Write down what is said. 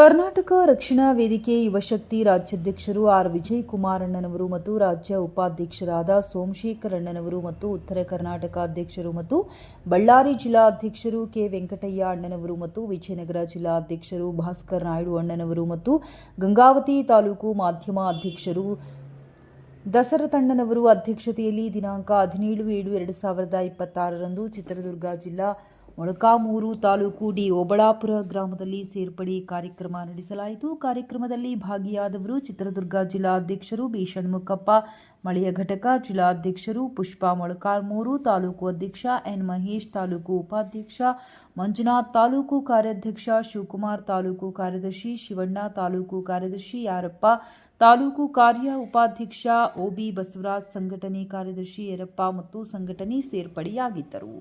ಕರ್ನಾಟಕ ರಕ್ಷಣಾ ವೇದಿಕೆ ಯುವಶಕ್ತಿ ರಾಜ್ಯಾಧ್ಯಕ್ಷರು ಆರ್ ವಿಜಯಕುಮಾರ್ ಅಣ್ಣನವರು ಮತ್ತು ರಾಜ್ಯ ಉಪಾಧ್ಯಕ್ಷರಾದ ಸೋಮಶೇಖರ್ ಅಣ್ಣನವರು ಮತ್ತು ಉತ್ತರ ಕರ್ನಾಟಕ ಅಧ್ಯಕ್ಷರು ಮತ್ತು ಬಳ್ಳಾರಿ ಜಿಲ್ಲಾ ಅಧ್ಯಕ್ಷರು ಕೆ ವೆಂಕಟಯ್ಯ ಅಣ್ಣನವರು ಮತ್ತು ವಿಜಯನಗರ ಜಿಲ್ಲಾ ಅಧ್ಯಕ್ಷರು ಭಾಸ್ಕರ್ ನಾಯ್ಡು ಅಣ್ಣನವರು ಮತ್ತು ಗಂಗಾವತಿ ತಾಲೂಕು ಮಾಧ್ಯಮ ಅಧ್ಯಕ್ಷರು ದಸರಥಣ್ಣನವರು ಅಧ್ಯಕ್ಷತೆಯಲ್ಲಿ ದಿನಾಂಕ 17/7/2026ರಂದು ಚಿತ್ರದುರ್ಗ ಜಿಲ್ಲಾ ಮೊಳಕಾಲ್ಮೂರು ತಾಲೂಕು ಡಿ ಓಬಳಾಪುರ ಗ್ರಾಮದಲ್ಲಿ ಸೇರ್ಪಡೆ ಕಾರ್ಯಕ್ರಮ ನಡೆಸಲಾಯಿತು. ಕಾರ್ಯಕ್ರಮದಲ್ಲಿ ಭಾಗಿಯಾದವರು ಚಿತ್ರದುರ್ಗ ಜಿಲ್ಲಾ ಅಧ್ಯಕ್ಷರು ಬಿ ಷಣ್ಮುಖಪ್ಪ ಮಳೆಯ ಘಟಕ, ಜಿಲ್ಲಾ ಅಧ್ಯಕ್ಷರು ಪುಷ್ಪಾ ಮೊಳಕಾಲ್ಮೂರು, ತಾಲೂಕು ಅಧ್ಯಕ್ಷ ಎನ್ ಮಹೇಶ್, ತಾಲೂಕು ಉಪಾಧ್ಯಕ್ಷ ಮಂಜುನಾಥ್, ತಾಲೂಕು ಕಾರ್ಯಾಧ್ಯಕ್ಷ ಶಿವಕುಮಾರ್, ತಾಲೂಕು ಕಾರ್ಯದರ್ಶಿ ಶಿವಣ್ಣ, ತಾಲೂಕು ಕಾರ್ಯದರ್ಶಿ ಯಾರಪ್ಪ, ತಾಲೂಕು ಕಾರ್ಯ ಉಪಾಧ್ಯಕ್ಷ ಒಬಿ ಬಸವರಾಜ್, ಸಂಘಟನೆ ಕಾರ್ಯದರ್ಶಿ ಯರಪ್ಪ ಮತ್ತು ಸಂಘಟನೆ ಸೇರ್ಪಡೆಯಾಗಿದ್ದರು.